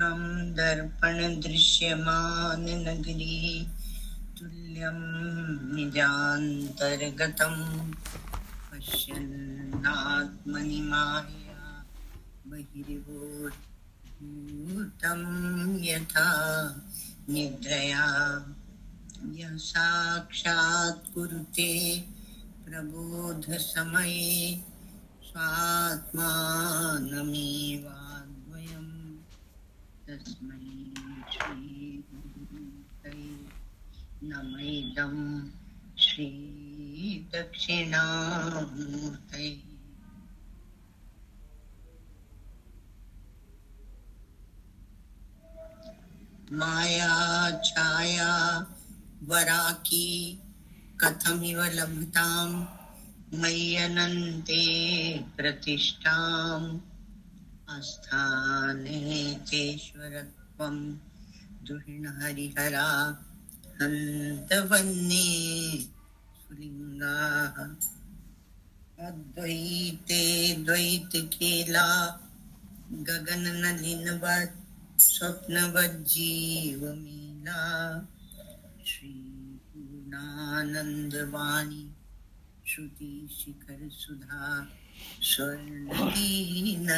विश्वं दर्पणदृश्यमान नगरी तुल्यं निजान्तर्गतं पश्यन्नात्मनि माया बहिर्भूतं यथा निद्रया यः साक्षात् कुरुते प्रबोधसमये स्वात्मानमेवाद्वयं तस्मै श्रीगुरुमूर्तये नमः इदं श्रीदक्षिणामूर्तये। माया छाया वराकी कथमिव लभतां मय्यनन्ते प्रतिष्ठाम् आस्थाने चेश्वरत्वं दुहिणहरिहरा हन्तवन्ये सुलिङ्गाः अद्वैते द्वैतकेला गगननलिनवत् स्वप्नवज्जीवमेला श्रीपूर्णानन्दवाणी श्रुतिशिखर सुधा स्वर्णदीन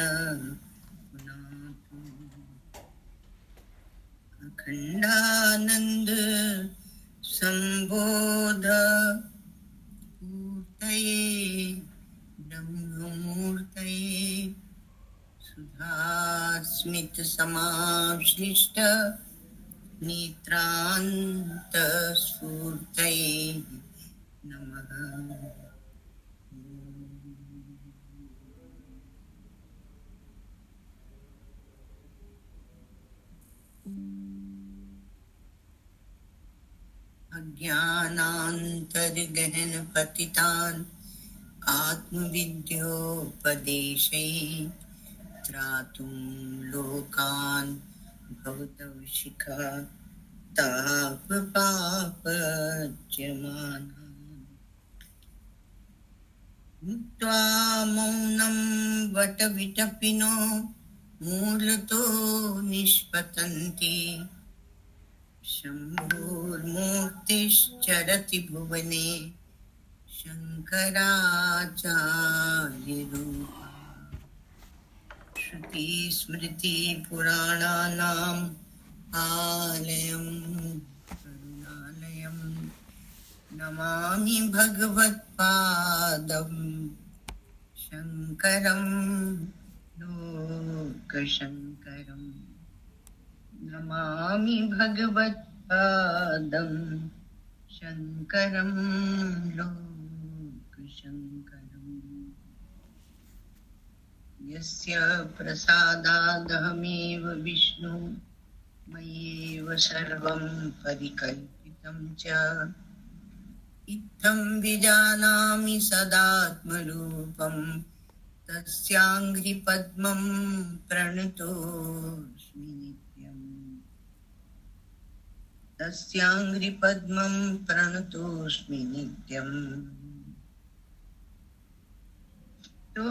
पुनातु अखण्डानन्द संबोध मूर्तये ब्रह्ममूर्तये सुधास्मित समाश्लिष्ट नेत्रांत स्फूर्तये नमः। अज्ञानान्तर्गहन पतितान् आत्मविद्योपदेशै त्रातुं लोकान् भवतवशिखा तापपापच्यमानान् मुक्त्वा मौनं वटविटपिनो मूलतो निष्पतन्ति शम्भुर्मूर्तिश्चरति भुवने शङ्कराचार्यरूपा श्रुतिस्मृतिपुराणानाम् आलयं करुणालयं नमामि भगवत्पादं शङ्करं लोकशङ्करम् नमामि भगवत्पादं शङ्करं लोकशङ्करम् यस्य प्रसादादहमेव विष्णु मय्येव सर्वं परिकल्पितं च इत्थं विजानामि सदात्मरूपं तस्याङ्घ्रिपद्मं प्रणतोऽस्मि नित्यम् तस्याङ्घ्रिपद्मं प्रणतोऽस्मि नित्यम्। तो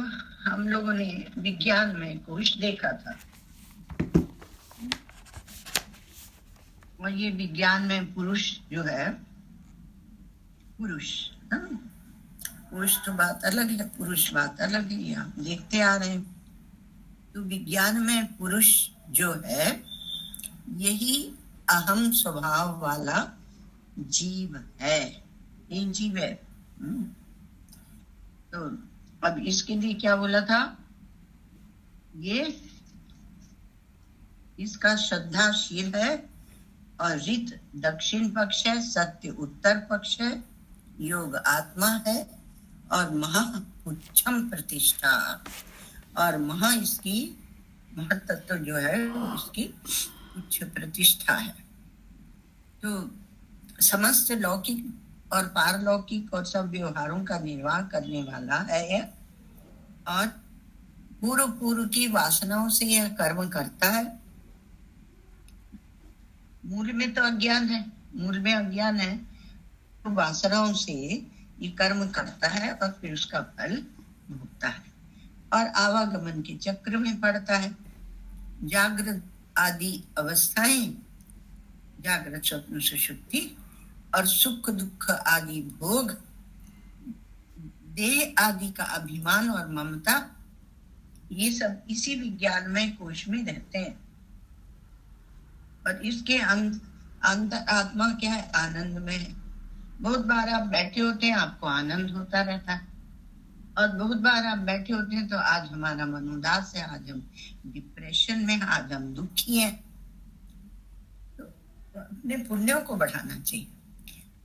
हम लोगों ने विज्ञान में कोश देखा था और ये विज्ञान में पुरुष जो है पुरुष पुरुष तो बात अलग है, पुरुष बात अलग है, ये हम देखते आ रहे हैं। तो विज्ञान में पुरुष जो है यही अहम स्वभाव वाला जीव है, ये जीव है। तो अब इसके लिए क्या बोला था, ये इसका श्रद्धाशील है और रित दक्षिण पक्ष है, सत्य उत्तर पक्ष है, योग आत्मा है और महा उच्चम प्रतिष्ठा और महा इसकी महत्त्व जो है इसकी उच्च प्रतिष्ठा है। तो समस्त लौकिक और पारलौकिक और सब व्यवहारों का निर्वाह करने वाला है यह और पूर्व पूर्व की वासनाओं से यह कर्म करता है। मूल में तो अज्ञान है, मूल में अज्ञान है, तो वासनाओं से ये कर्म करता है और फिर उसका फल भोगता है और आवागमन के चक्र में पड़ता है। जागृत आदि अवस्थाएं, जागृत स्वप्न सुषुप्ति, और सुख दुख आदि भोग, देह आदि का अभिमान और ममता, ये सब इसी विज्ञानमय कोश में रहते हैं। और इसके अंतर आत्मा क्या है? आनंद में है। बहुत बार आप बैठे होते हैं, आपको आनंद होता रहता है, और बहुत बार आप बैठे होते हैं तो आज हमारा मन उदास है, आज हम डिप्रेशन में, आज हम दुखी हैं। तो अपने पुण्यों को बढ़ाना चाहिए।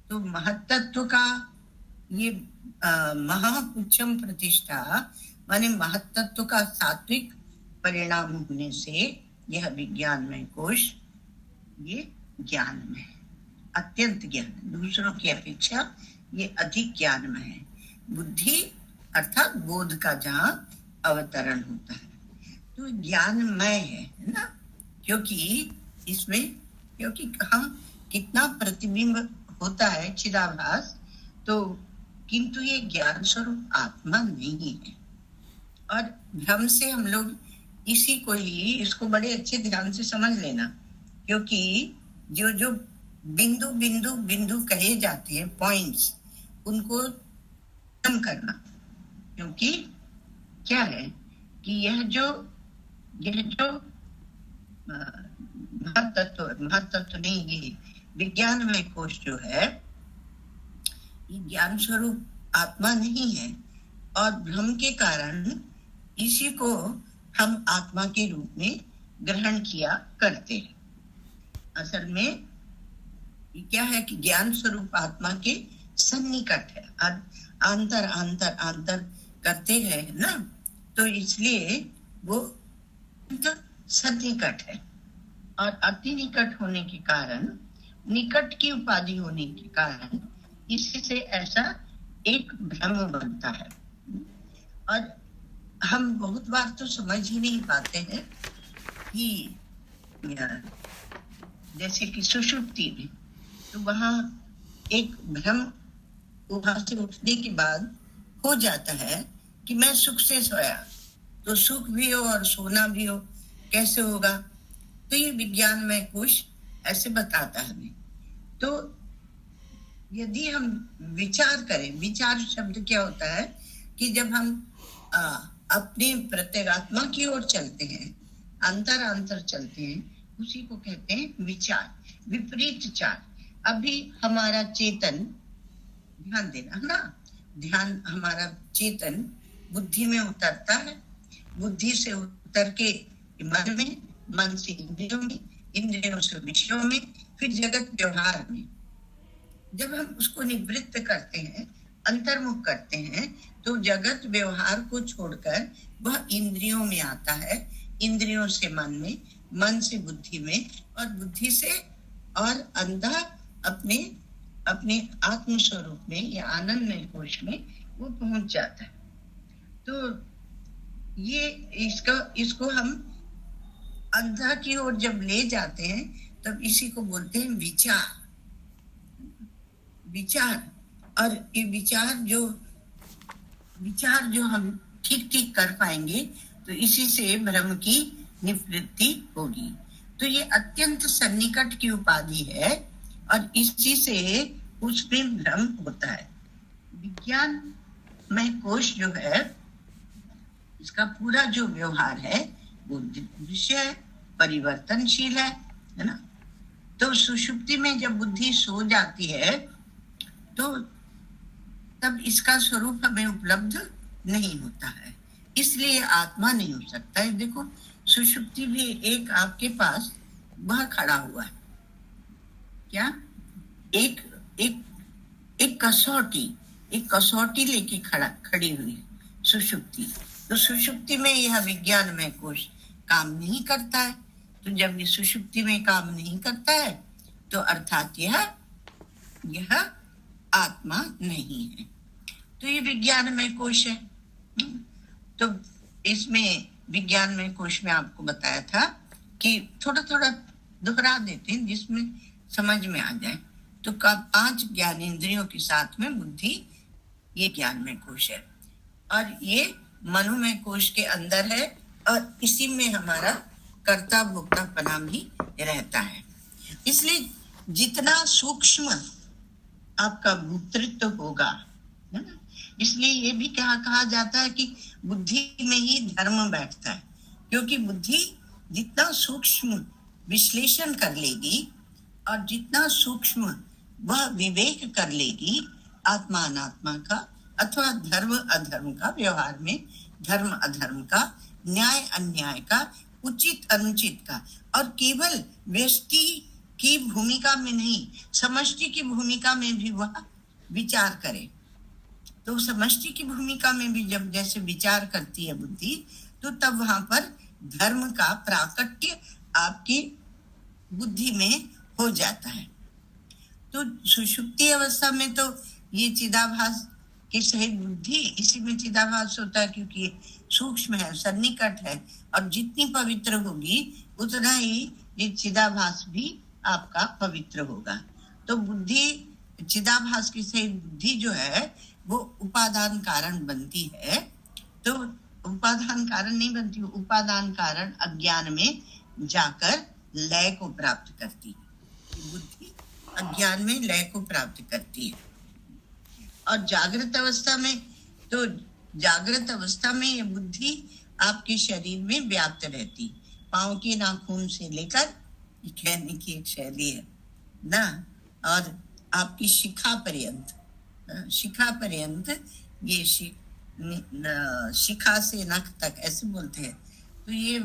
तो महत्त्व का ये महाउच्चम प्रतिष्ठा माने महत्त्व का सात्विक परिणाम होने से यह विज्ञानमय कोश ये ज्ञान में है, अत्यंत ज्ञान, दूसरों की अपेक्षा ये अधिक ज्ञानमय है। बुद्धि अर्थात बोध का जहाँ अवतरण होता है, तो ज्ञानमय है ना, क्योंकि इसमें क्योंकि हम कितना प्रतिबिंब होता है चिदाभास, तो किंतु ये ज्ञान स्वरूप आत्मा नहीं है। और भ्रम से हम लोग इसी को ही, इसको बड़े अच्छे ध्यान से समझ लेना, क्योंकि जो जो बिंदु बिंदु बिंदु कहे जाते हैं, पॉइंट्स, उनको कम करना। क्योंकि क्या है कि यह जो महत्त्व नहीं, ये विज्ञानमय कोश जो है, ये ज्ञान स्वरूप आत्मा नहीं है, और भ्रम के कारण इसी को हम आत्मा के रूप में ग्रहण किया करते हैं। असल में ये क्या है कि ज्ञान स्वरूप आत्मा के सन्निकट है, अंतर अंतर अंतर करते गए ना, तो इसलिए वो सन्निकट है। और अति निकट होने के कारण, निकट की उपाधि होने के कारण, इसी से ऐसा एक भ्रम बनता है। और हम बहुत बार तो समझ ही नहीं पाते हैं कि जैसे कि सुषुप्ति में, तो वहां एक भ्रम वहां से उठने के बाद हो जाता है कि मैं सुख से सोया, तो सुख भी हो और सोना भी हो, कैसे होगा? तो ये विज्ञानमय कोश ऐसे बताता है हमें। तो यदि हम विचार करें, विचार शब्द क्या होता है कि जब हम अपने प्रत्यगात्मा की ओर चलते हैं, अंतर अंतर चलते हैं, उसी को कहते हैं विचार, विपरीत चार। अभी हमारा चेतन, ध्यान देना है ना, ध्यान हमारा चेतन बुद्धि में उतरता है, बुद्धि से उतर के मन में, मन से इंद्रियों में, इंद्रियों से विषयों में, फिर जगत व्यवहार में। जब हम उसको निवृत्त करते हैं, अंतर्मुख करते हैं, तो जगत व्यवहार को छोड़कर वह इंद्रियों में आता है, इंद्रियों से मन में, मन से बुद्धि में, और बुद्धि से और अंधा अपने अपने आत्म स्वरूप में या आनंदमय कोश में वो पहुंच जाता है। तो ये इसको हम अंधा की ओर जब ले जाते हैं, तब इसी को बोलते हैं विचार। और ये विचार जो हम ठीक ठीक कर पाएंगे, तो इसी से भ्रम की निवृत्ति होगी। तो ये अत्यंत सन्निकट की उपाधि है, और इसी से उसमें भ्रम होता है। विज्ञान में कोश जो है, इसका पूरा जो व्यवहार है वो दृश्य परिवर्तनशील है ना। तो सुषुप्ति में जब बुद्धि सो जाती है, तो तब इसका स्वरूप हमें उपलब्ध नहीं होता है, इसलिए आत्मा नहीं हो सकता है। देखो, सुषुप्ति भी एक आपके पास वह खड़ा हुआ है, क्या एक कसौटी लेके खड़ी हुई है सुषुप्ति। तो सुषुप्ति में यह विज्ञानमय कोश काम नहीं करता है। तो जब ये सुषुप्ति में काम नहीं करता है, तो अर्थात यह आत्मा नहीं है। तो ये विज्ञानमय कोश है। तो इसमें विज्ञानमय कोश में आपको बताया था कि थोड़ा थोड़ा दोहरा देते हैं जिसमें समझ में आ जाए। तो 5 ज्ञानेंद्रियों के साथ में बुद्धि, ये ज्ञानमय कोश है, और ये मनोमय कोश के अंदर है, और इसी में हमारा कर्ता भोक्तापना भी रहता है। इसलिए जितना सूक्ष्म आपका भोक्तृत्व होगा, है ना, इसलिए ये भी कहा जाता है कि बुद्धि में ही धर्म बैठता है, क्योंकि बुद्धि जितना सूक्ष्म विश्लेषण कर लेगी और जितना सूक्ष्म वह विवेक कर लेगी आत्मा अनात्मा का, अथवा धर्म अधर्म का, व्यवहार में धर्म अधर्म का, न्याय अन्याय का, उचित अनुचित का, और केवल व्यष्टि की भूमिका में नहीं, समष्टि की भूमिका में भी वह विचार करे। तो समष्टि की भूमिका में भी जब जैसे विचार करती है बुद्धि, तो तब वहां पर धर्म का प्राकट्य आपकी बुद्धि में हो जाता है। तो सुषुप्ति अवस्था में तो ये चिदाभास के सहित बुद्धि, इसी में चिदाभास होता है, क्योंकि ये सूक्ष्म है, सन्निकट है, और जितनी पवित्र होगी उतना ही ये चिदाभास भी आपका पवित्र होगा। तो बुद्धि, चिदाभास की सहित बुद्धि जो है वो उपादान कारण बनती है। तो उपादान कारण नहीं बनती, उपादान कारण अज्ञान में जाकर लय को प्राप्त करती है। बुद्धि अज्ञान में लय को प्राप्त करती है। और जागृत अवस्था में, तो जागृत अवस्था में ये बुद्धि आपके शरीर में व्याप्त रहती, पांव के नाखून से लेकर, कहने की एक शैली है ना, और आपकी शिखा पर्यंत, शिखा पर्यंत, ये शिखा से नख तक ऐसे बोलते हैं। तो ये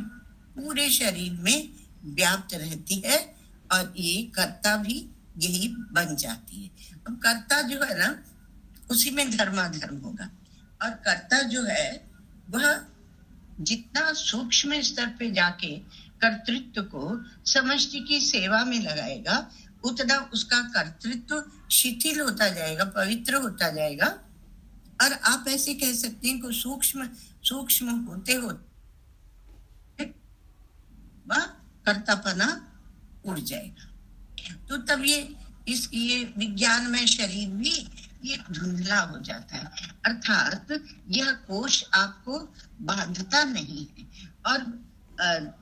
पूरे शरीर में व्याप्त रहती है, और ये कर्ता भी यही बन जाती है। अब कर्ता जो है ना, उसी में धर्माधर्म होगा, और कर्ता जो है वह जितना सूक्ष्म स्तर पे जाके कर्तृत्व को समष्टि की सेवा में लगाएगा, उतना उसका कर्तृत्व शिथिल होता जाएगा, पवित्र होता जाएगा। और आप ऐसे कह सकते हैं कि सूक्ष्म सूक्ष्म होते होते वह कर्तापना उड़ जाएगा। तो तब ये विज्ञान में शरीर भी ये धुंधला हो जाता है, अर्थात यह कोश आपको बांधता नहीं है, और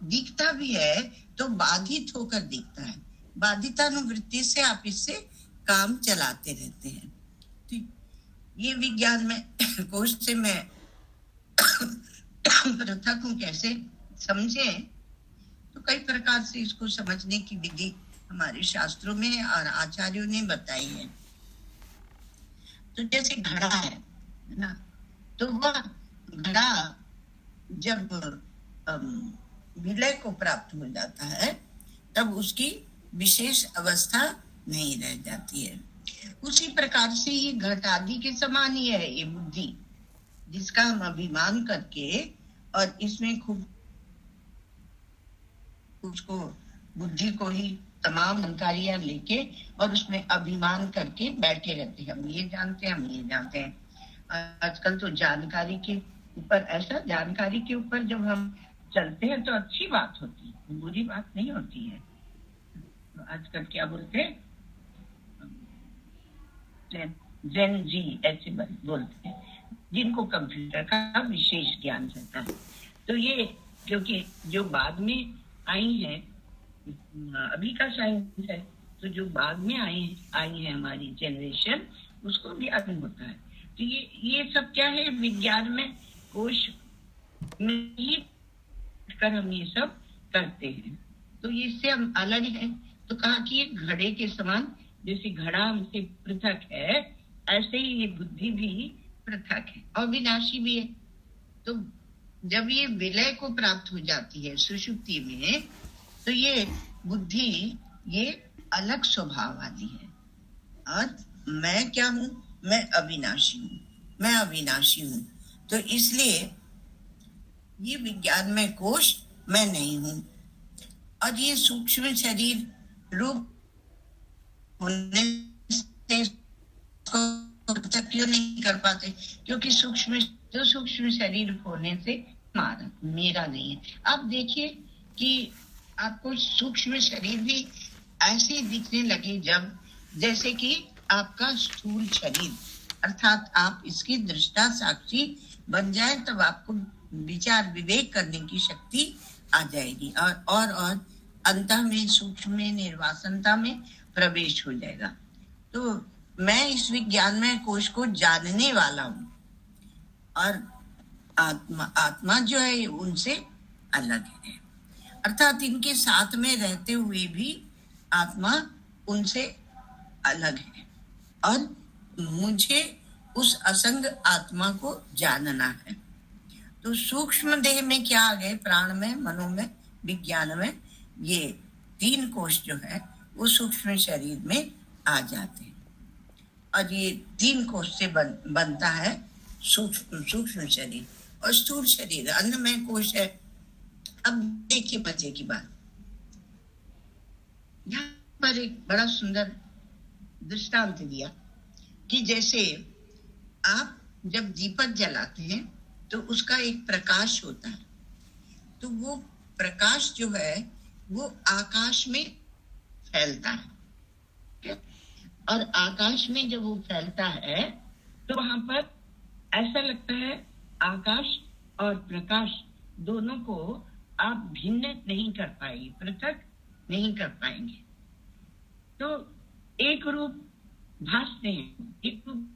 दिखता भी है तो बाधित होकर दिखता है। बाधितानुवृत्ति से आप इससे काम चलाते रहते हैं। तो ये विज्ञान में कोश से मैं पृथक हूँ कैसे समझे, तो कई प्रकार से इसको समझने की विधि हमारे शास्त्रों में और आचार्यों ने बताई है। तो जैसे घड़ा है ना, तो वह घड़ा जब विलय को प्राप्त हो जाता है तब उसकी विशेष अवस्था नहीं रह जाती है। उसी प्रकार से ये घट आदि के समान ही है ये बुद्धि, जिसका हम अभिमान करके और इसमें खूब उसको बुद्धि को ही तमाम जानकारियां लेके और उसमें अभिमान करके बैठे रहते हैं। हम ये जानते हैं, हम ये जानते हैं। आजकल तो जानकारी के ऊपर, ऐसा जानकारी के ऊपर जब हम चलते हैं तो अच्छी बात होती है, बुरी बात नहीं होती है। तो आजकल क्या बोलते हैं, जेन जी ऐसे बोलते हैं, जिनको कंप्यूटर का विशेष ज्ञान रहता है। तो ये क्योंकि जो बाद में आई है, अभी का साइंस है, तो जो बाद में आई है हमारी जनरेशन, उसको ज्ञान होता है। तो ये सब क्या है, विज्ञान में कोश में ही कर हम ये सब करते हैं। तो इससे हम अलग हैं। तो कहा कि ये घड़े के समान, जैसे घड़ा हमसे पृथक है, ऐसे ही ये बुद्धि भी पृथक है, अविनाशी भी है। तो जब ये विलय को प्राप्त हो जाती है सुषुप्ति में, तो ये बुद्धि ये अलग स्वभाव वाली है। और मैं क्या हूं, मैं अविनाशी हूं, मैं अविनाशी हूं। तो इसलिए ये विज्ञान में कोश मैं नहीं हूं। और ये सूक्ष्म शरीर रूप होने से क्यों नहीं कर पाते, क्योंकि सूक्ष्म शरीर होने से मेरा नहीं है। आप देखिए कि आपको सूक्ष्म शरीर भी ऐसे दिखने लगे जब जैसे कि आपका स्थूल शरीर, अर्थात आप इसकी दृष्टा साक्षी बन जाए, तब आपको विचार विवेक करने की शक्ति आ जाएगी और अंत में सूक्ष्म में निर्वासनता में प्रवेश हो जाएगा। तो मैं इस विज्ञानमय कोश को जानने वाला हूँ और आत्मा जो है उनसे अलग है, अर्थात इनके साथ में रहते हुए भी आत्मा उनसे अलग है और मुझे उस असंग आत्मा को जानना है। तो सूक्ष्म देह में क्या आ गए, प्राण में, मनो में, विज्ञान में, ये 3 कोश जो है वो सूक्ष्म शरीर में आ जाते हैं और ये 3 कोश से बनता है सूक्ष्म शरीर और स्थूल शरीर अन्नमय कोश है। अब देखिए मजे की बात, यहाँ पर एक बड़ा सुंदर दृष्टांत दिया कि जैसे आप जब दीपक जलाते हैं तो उसका एक प्रकाश होता है, तो वो प्रकाश जो है वो आकाश में फैलता है और आकाश में जब वो फैलता है तो वहां पर ऐसा लगता है आकाश और प्रकाश दोनों को आप भिन्न नहीं कर पाएंगे, पृथक नहीं कर पाएंगे। तो एक रूप भासते हैं, एक रूप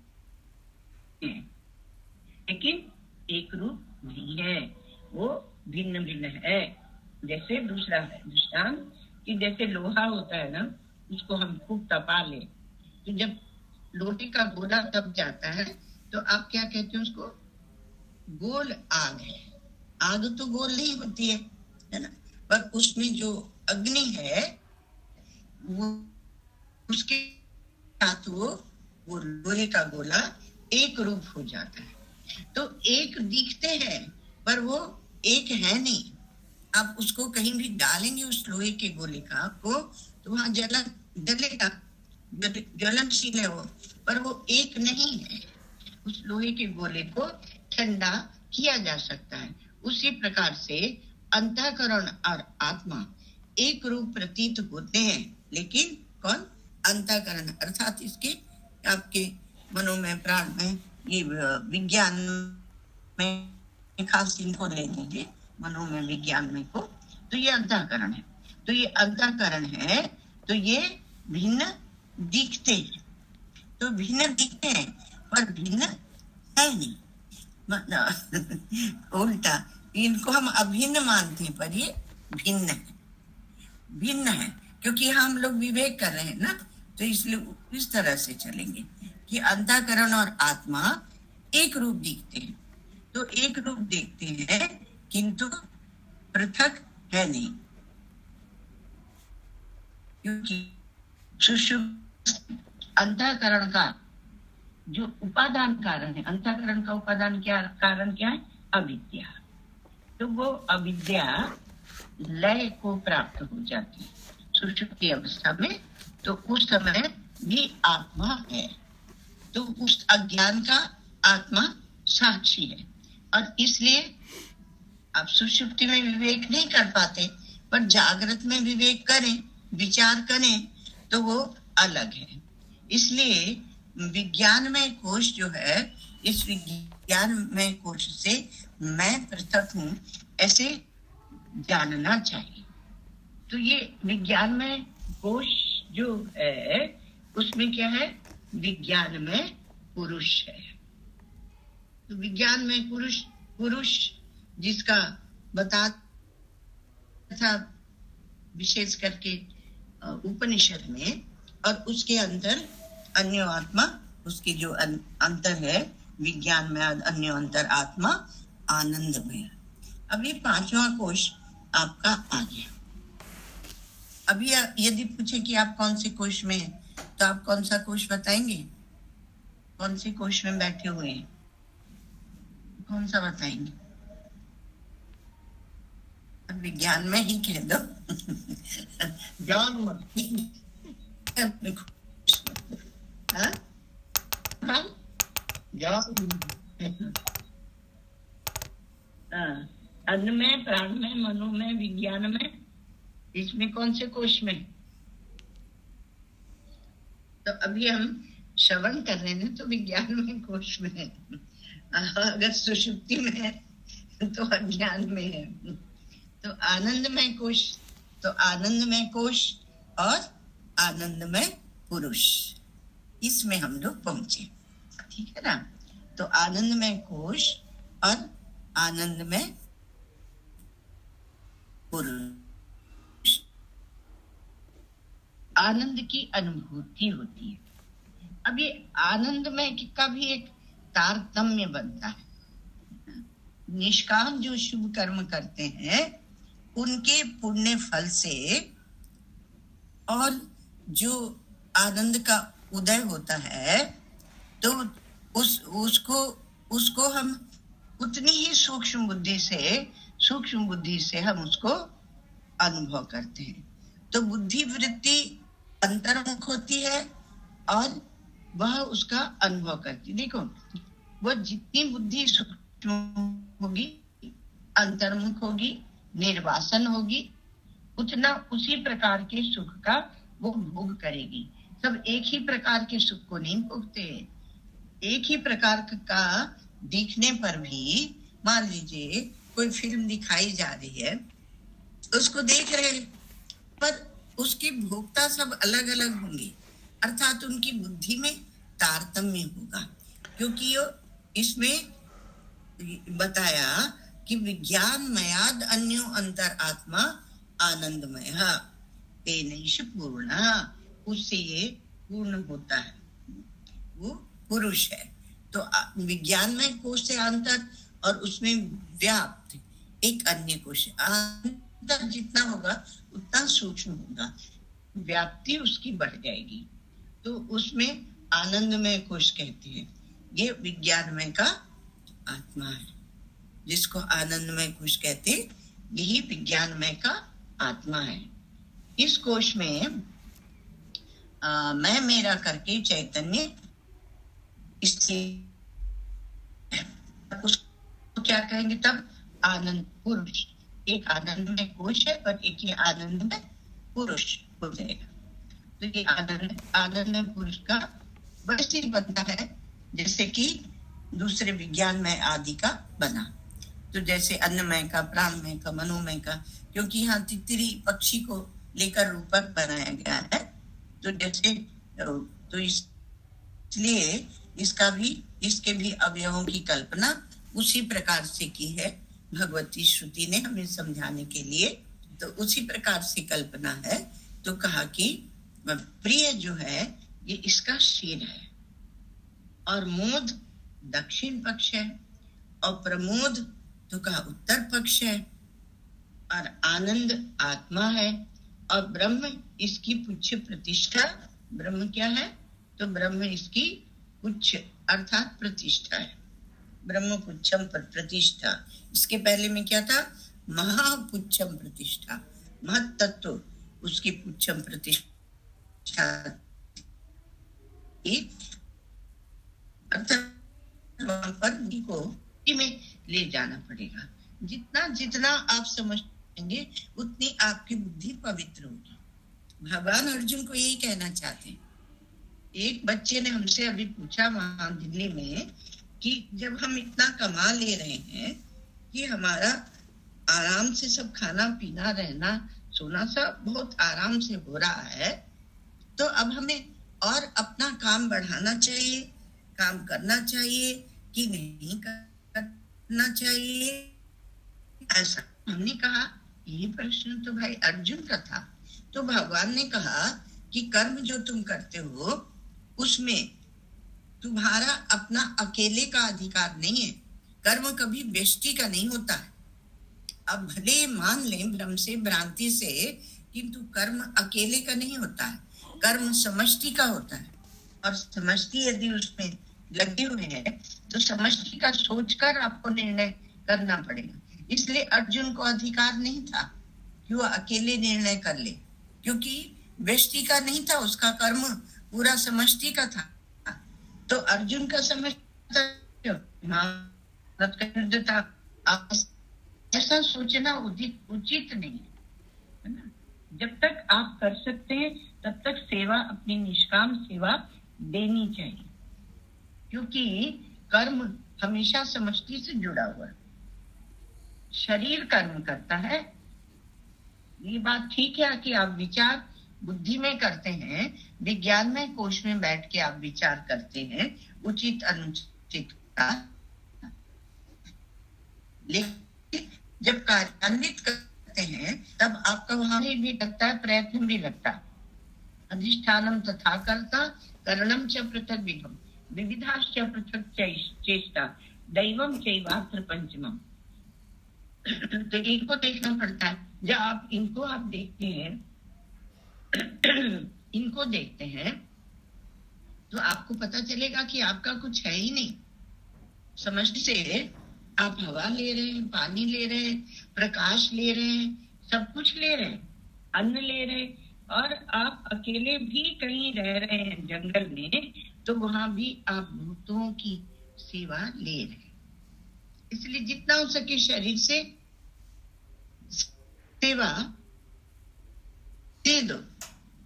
है, लेकिन एक रूप नहीं है, वो भिन्न भिन्न है। जैसे दूसरा है दृष्टांत कि जैसे लोहा होता है ना, उसको हम खूब तपा ले तो जब लोहे का गोला तप जाता है तो आप क्या कहते हैं उसको, गोल आग है। आग तो गोल नहीं होती है ना, पर उसमें जो अग्नि है वो उसके साथ वो लोहे का गोला एक रूप हो जाता है। तो एक दिखते हैं पर वो एक है नहीं। आप उसको कहीं भी डालेंगे उस लोहे के गोले का को तो वहां जलेगा, ज्वलनशील है वो, पर वो एक नहीं है। उस लोहे के गोले को ठंडा किया जा सकता है। उसी प्रकार से अंतःकरण और आत्मा एक रूप प्रतीत होते हैं, लेकिन कौन, अंतःकरण अर्थात इसके आपके मनो में, प्राण में, ये विज्ञान में खास इनको ले लीजिए, मनो में, विज्ञान में को, तो ये अंतःकरण है। तो ये अंतःकरण है तो ये भिन्न दिखते हैं, तो भिन्न दिखते हैं पर भिन्न है नहीं, मतलब उल्टा इनको हम अभिन्न मानते हैं पर ये भिन्न है, भिन्न है क्योंकि हम लोग विवेक कर रहे हैं ना, तो इसलिए इस तरह से चलेंगे कि अंतःकरण और आत्मा एक रूप दिखते हैं, तो एक रूप देखते हैं किंतु पृथक है नहीं, क्योंकि अंतःकरण का जो उपादान कारण है, अंतःकरण का उपादान क्या कारण क्या है, अविद्या। तो वो अविद्या लय को प्राप्त हो जाती है सुषुप्ति अवस्था में, तो उस समय भी आत्मा है, तो उस अज्ञान का आत्मा साक्षी है और इसलिए आप सुषुप्ति में विवेक नहीं कर पाते, पर जागृत में विवेक करें, विचार करें तो वो अलग है। इसलिए विज्ञानमय कोश जो है, इस विज्ञानमय कोश से मैं पृथक हूं ऐसे जानना चाहिए। तो ये विज्ञानमय कोश जो है उसमें क्या है, विज्ञान में पुरुष है। तो विज्ञान में पुरुष जिसका बता था विशेष करके उपनिषद में, और उसके अंदर अन्य आत्मा, उसके जो अंतर है विज्ञान में, अन्य अंतर आत्मा आनंदमय। अब ये 5वां कोश आपका आ गया। अभी यदि पूछे कि आप कौन से कोश में हैं, तो आप कौन सा कोश बताएंगे, कौन से कोश में बैठे हुए हैं, कौन सा बताएंगे? विज्ञान में ही कह दो ज्ञान मत अन्न में, प्राण में, मनो में, विज्ञान में, इसमें कौन से कोश में? तो अभी हम श्रवण कर रहे हैं तो विज्ञान में कोश में है, अगर सुषुप्ति में है तो अज्ञान में है। तो आनंदमय कोश, तो आनंदमय कोश और आनंदमय पुरुष, इसमें हम लोग पहुंचे, ठीक है ना। तो आनंदमय कोश और आनंदमय पुरुष, आनंद की अनुभूति होती है। अब ये आनंदमय का भी एक तारतम्य बनता है। निष्काम जो शुभ कर्म करते हैं उनके पुण्य फल से और जो आनंद का उदय होता है, तो उसको हम उतनी ही सूक्ष्म बुद्धि से हम उसको अनुभव करते हैं। तो बुद्धि वृत्ति अंतर्मुख होती है और वह उसका अनुभव करती है। देखो, वो जितनी बुद्धि सूक्ष्म होगी, अंतर्मुख होगी, निर्वासन होगी, उतना उसी प्रकार के सुख का वो भोग करेगी। सब एक ही प्रकार के सुख को नहीं भोगते। एक ही प्रकार का दिखने पर भी, मान लीजिए कोई फिल्म दिखाई जा रही है, उसको देख रहे हैं, पर उसकी भोक्ता सब अलग अलग होंगे, अर्थात उनकी बुद्धि में तारतम्य होगा। क्योंकि इसमें बताया कि विज्ञान मयाद अन्यो अंतर आत्मा आनंदमय तेनैष पूर्ण, उससे ये पूर्ण होता है, वो पुरुष है। तो विज्ञान में कोश से अंतर और उसमें व्याप्त एक अन्य कोश, अंतर जितना होगा उतना सूक्ष्म होगा, व्याप्ति उसकी बढ़ जाएगी, तो उसमें आनंदमय कोश कहते हैं। ये विज्ञानमय का आत्मा है, जिसको आनंदमय कोश कहते, यही विज्ञानमय का आत्मा है। इस कोश में मैं मेरा करके चैतन्य, इसलिए उसको क्या कहेंगे तब? आनंद पुरुष। एक आनंदमय कोश है और एक ही आनंदमय पुरुष हो जाएगा। तो ये आनंदमय पुरुष का वैसे ही बनता है जैसे कि दूसरे विज्ञानमय आदि का बना। तो जैसे अन्नमय का, प्राणमय का, मनोमय का, क्योंकि यहाँ तितरी पक्षी को लेकर रूपक बनाया गया है, तो जैसे तो इसलिए इसके भी अवयवों की कल्पना उसी प्रकार से की है भगवती श्रुति ने हमें समझाने के लिए। तो उसी प्रकार से कल्पना है। तो कहा कि प्रिय जो है ये इसका सिर है, और मोद दक्षिण पक्ष है, और प्रमोद तो कहा उत्तर पक्ष है, और आनंद आत्मा है, और ब्रह्म इसकी पुच्छ प्रतिष्ठा। ब्रह्म क्या है? तो ब्रह्म इसकी पुच्छ अर्थात प्रतिष्ठा है। ब्रह्म पुच्छम प्रतिष्ठा। इसके पहले में क्या था? महापुच्छम प्रतिष्ठा, महत तत्व उसकी पुच्छम प्रतिष्ठा। वहां पर को में ले जाना पड़ेगा। जितना जितना आप समझेंगे उतनी आपकी बुद्धि पवित्र होगी। भगवान अर्जुन को यही कहना चाहते हैं। एक बच्चे ने हमसे अभी पूछा वहां दिल्ली में कि जब हम इतना कमा ले रहे हैं कि हमारा आराम से सब खाना पीना रहना सोना सब बहुत आराम से हो रहा है, तो अब हमें और अपना काम बढ़ाना चाहिए, काम करना चाहिए कि नहीं करना चाहिए? ऐसा हमने कहा, ये प्रश्न तो भाई अर्जुन का था। तो भगवान ने कहा कि कर्म जो तुम करते हो उसमें तुम्हारा अपना अकेले का अधिकार नहीं है। कर्म कभी व्यष्टि का नहीं होता है। अब भले मान लें भ्रम से, भ्रांति से, किंतु कर्म अकेले का नहीं होता है, कर्म समष्टि का होता है। और समष्टि यदि उसमें लगे हुए है तो समष्टि का सोचकर आपको निर्णय करना पड़ेगा। इसलिए अर्जुन को अधिकार नहीं था कि वो अकेले निर्णय कर ले, क्योंकि व्यष्टि का नहीं था, उसका कर्म पूरा समष्टि का था। तो अर्जुन का समझता ऐसा सोचना उचित नहीं है ना। जब तक आप कर सकते हैं तब तक सेवा, अपनी निष्काम सेवा देनी चाहिए, क्योंकि कर्म हमेशा समष्टि से जुड़ा हुआ है। शरीर कर्म करता है ये बात ठीक है कि आप विचार बुद्धि में करते हैं, विज्ञान में कोश में बैठ के आप विचार करते हैं उचित अनुचित का, लेकिन जब कार्यान्वित करते हैं तब आपका वहां भी लगता है, प्रयत्न भी लगता है। अधिष्ठानम तथा कर्ता करणम च पृथक विधम विविधाश्च पृथक चेष्टा दैवम चैवात्र पंचमम। तो इनको देखना पड़ता है। जब आप इनको आप देखते हैं इनको देखते हैं तो आपको पता चलेगा कि आपका कुछ है ही नहीं। समझ से आप हवा ले रहे हैं, पानी ले रहे हैं, प्रकाश ले रहे हैं, सब कुछ ले रहे हैं, अन्न ले रहे हैं, और आप अकेले भी कहीं रह रहे हैं जंगल में, तो वहां भी आप भूतों की सेवा ले रहे हैं। इसलिए जितना हो सके शरीर से सेवा दे दो।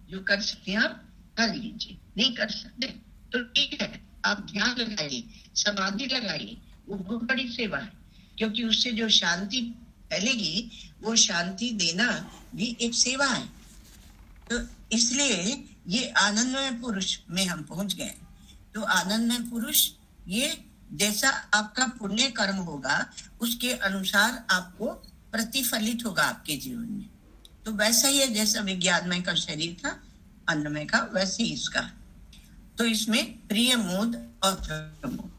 जो कर सकते हैं आप कर लीजिए, नहीं कर सकते तो ठीक है, आप ध्यान लगाइए, समाधि लगाइए, वो बहुत बड़ी सेवा है। क्योंकि उससे जो शांति फैलेगी, वो शांति देना भी एक सेवा है। तो इसलिए ये आनंदमय पुरुष में हम पहुंच गए। तो आनंदमय पुरुष ये जैसा आपका पुण्य कर्म होगा उसके अनुसार आपको प्रतिफलित होगा आपके जीवन में। तो वैसा ही है जैसा विज्ञानमय का शरीर था, अन्नमय का, वैसे ही इसका। तो इसमें प्रिय मोद और प्रमोद।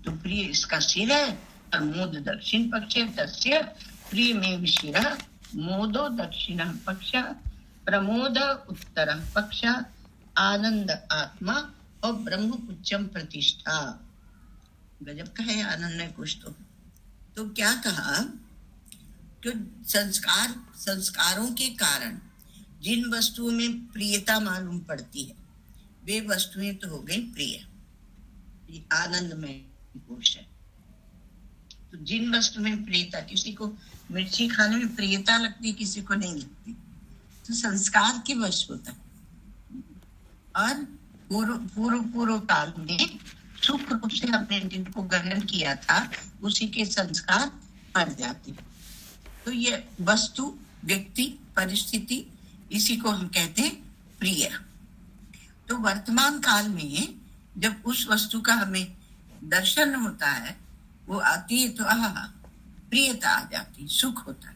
तो प्रिय इसका सिर है और मोद दक्षिण पक्ष, तस्य प्रिय में शिरः मोदो दक्षिण पक्ष प्रमोद उत्तर पक्ष आनंद आत्मा और ब्रह्म उच्चम प्रतिष्ठा। गजब का है आनंद में कुछ। तो क्या कहा कि संस्कारों के कारण जिन वस्तुओं में प्रियता मालूम पड़ती है वे वस्तुएं तो हो गई प्रिय, आनंद में कोश है। तो जिन वस्तु में प्रियता, किसी को मिर्ची खाने में प्रियता लगती, किसी को नहीं लगती, तो संस्कार के वश होता है। और पूर्व काल में सुख रूप से अपने जिनको ग्रहण किया था उसी के संस्कार पड़ जाते। तो ये वस्तु, व्यक्ति, परिस्थिति, इसी को हम कहते हैं प्रिय। तो वर्तमान काल में जब उस वस्तु का हमें दर्शन होता है, वो आती है, तो प्रियता आ जाती, सुख होता है।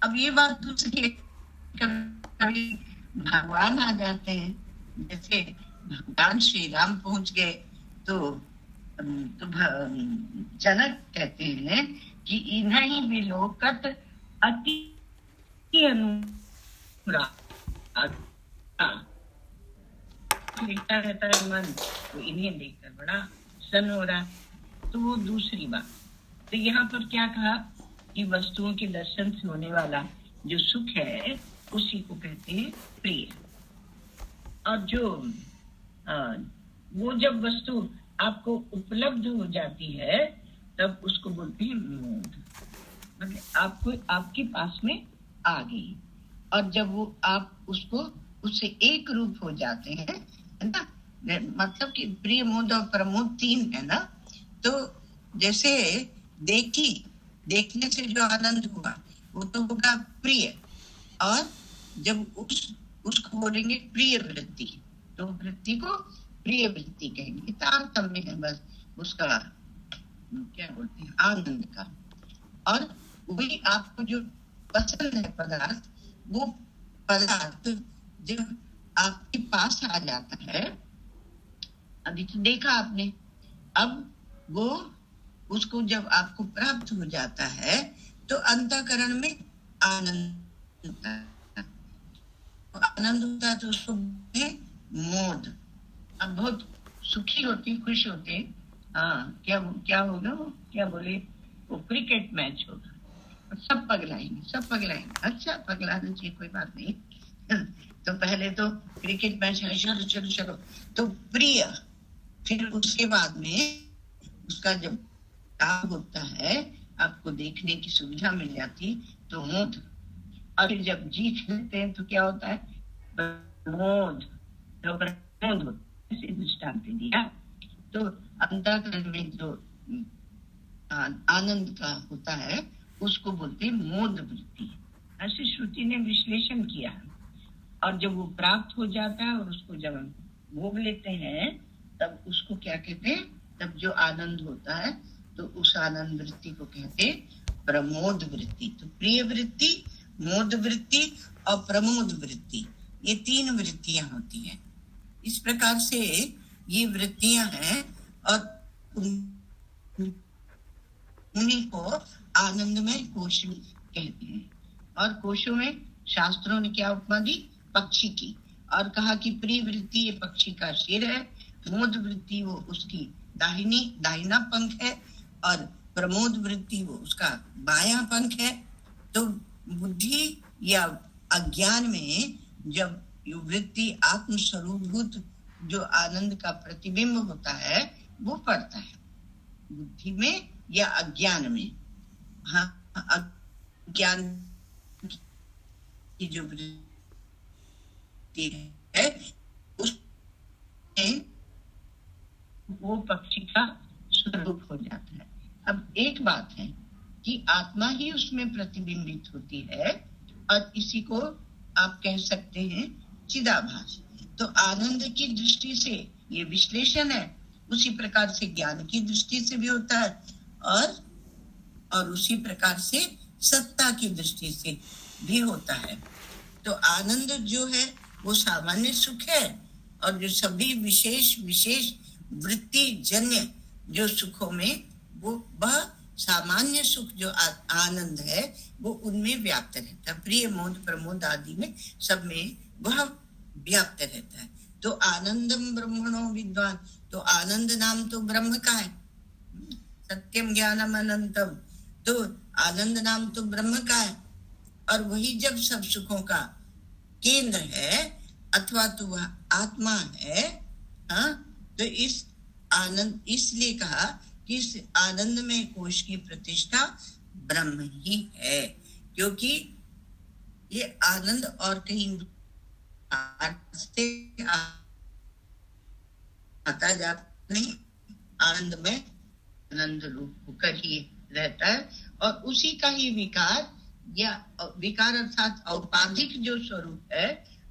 अब ये बात दूसरी है, कभी भगवान आ जाते हैं, जैसे भगवान श्री राम पहुंच गए तो जनक कहते हैं कि इन्हीं विलोकत अति अनुराग लिखता रहता है मन, तो इन्हें देखकर बड़ा सन हो रहा। तो वो दूसरी बात। तो यहाँ पर क्या कहा कि वस्तुओं के दर्शन से होने वाला जो सुख है उसी को कहते हैं प्रिय। और जो वो जब वस्तु आपको उपलब्ध हो जाती है तब उसको बोलते हैं मोद, मतलब आपको आपके पास में आ गई। और जब वो आप उसको उससे एक रूप हो जाते हैं, है ना, मतलब कि प्रिय, मोद और प्रमोद तीन है ना। तो जैसे देखने से जो आनंद हुआ वो तो होगा प्रिय, और जब उसको बोलेंगे प्रिय वृत्ति, तो वृत्ति को प्रिय वृत्ति कहेंगे। तारतम्य है बस उसका, क्या बोलते हैं, आनंद का। और वही आपको जो पसंद है पदार्थ, वो पदार्थ जब आपके पास आ जाता है, अभी तो देखा आपने, अब वो उसको जब आपको प्राप्त हो जाता है तो अंतःकरण में आनंद होता है। आनंद होता है तो उसको मोद। अब बहुत सुखी होती, खुश होते, क्या होगा वो, क्या बोले, वो क्रिकेट मैच होगा, सब पगलाएंगे। अच्छा, पगलाना चाहिए, कोई बात नहीं। तो पहले तो क्रिकेट मैच है, चलो तो प्रिय, फिर उसके बाद में उसका जब काम होता है, आपको देखने की सुविधा मिल जाती, तो मोद। और फिर जब जीत लेते हैं तो क्या होता है, प्रमोद। तो प्रमोद होता है, इसे दृष्टांत दिया। तो अंतःकरण में जो आनंद का होता है उसको बोलते हैं मोद वृत्ति। ऐसे श्रुति ने विश्लेषण किया है। और जब वो प्राप्त हो जाता है और उसको जब हम भोग लेते हैं, तब उसको क्या कहते हैं? तब जो आनंद होता है, तो उस आनंद वृत्ति को कहते हैं प्रमोद वृत्ति। तो प्रिय वृत्ति, मोद वृत्ति और प्रमोद वृत्ति, ये 3 वृत्तियां होती हैं। इस प्रकार से ये वृत्तियां हैं और उन्हीं को आनंदमय कोश कहते हैं। और कोशों में शास्त्रों ने क्या उपमा दी? पक्षी की। और कहा कि प्रिय वृत्ति ये पक्षी का सिर है, मोद वृत्ति वो उसकी दाहिना पंख है, और प्रमोद वृत्ति वो उसका बायां पंख है। तो बुद्धि या अज्ञान में जब वृत्ति आत्म स्वरूपभूत जो आनंद का प्रतिबिंब होता है, वो पड़ता है बुद्धि में या अज्ञान में। हाँ, अज्ञान की जो वृत्ति है उसमें वो पक्षी का स्वरूप हो जाता है। अब एक बात है कि आत्मा ही उसमें प्रतिबिंबित होती है, और इसी को आप कह सकते हैं चिदाभास। तो आनंद की दृष्टि से ये विश्लेषण है, उसी प्रकार से ज्ञान की दृष्टि से भी होता है, और उसी प्रकार से सत्ता की दृष्टि से भी होता है। तो आनंद जो है वो सामान्य सुख है, और जो सभी विशेष वृत्ति जन्य जो सुखों में वह सामान्य सुख जो आनंद है वो उनमें व्याप्त रहता है। प्रिय, मोद, प्रमोद आदि में सब में वह व्याप्त रहता है। तो आनंदम ब्रह्मणो विद्वान, तो आनंद नाम तो ब्रह्म का है, सत्यम ज्ञानम अनंतम, तो आनंद नाम तो ब्रह्म का है, और वही जब सब सुखों का केंद्र है अथवा तो वह आत्मा है। हाँ, तो इस आनंद, इसलिए कहा कि इस आनंद में कोश की प्रतिष्ठा ब्रह्म ही है, क्योंकि ये आनंद और कहीं से आता जाता नहीं, आनंद में आनंद रूप होकर ही रहता है, और उसी का ही विकार या विकार अर्थात औपाधिक जो स्वरूप है,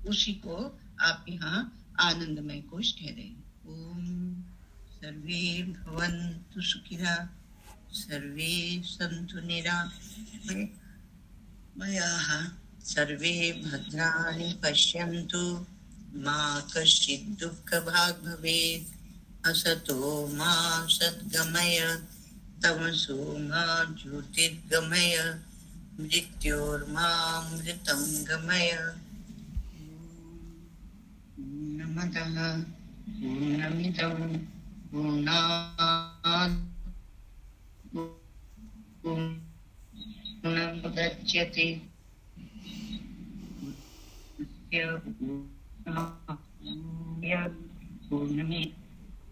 उसी को आप यहाँ आनंदमय कोश कह रहे हैं। ओम सर्वे भवन्तु सुखिनः, सर्वे सन्तु निरामयाः, सर्वे भद्राणि पश्यन्तु, मा कश्चित् दुःखभाग् भवेत्। असतो मा सद्गमय, तमसो मा ज्योतिर्गमय, मृत्योर्मामृतं गमय। पूर्णमदः पूर्णमिदं पूर्णात् पूर्णमुदच्यते पूर्णमेव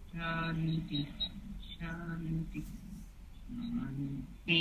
शान्ति शान्ति शान्ति।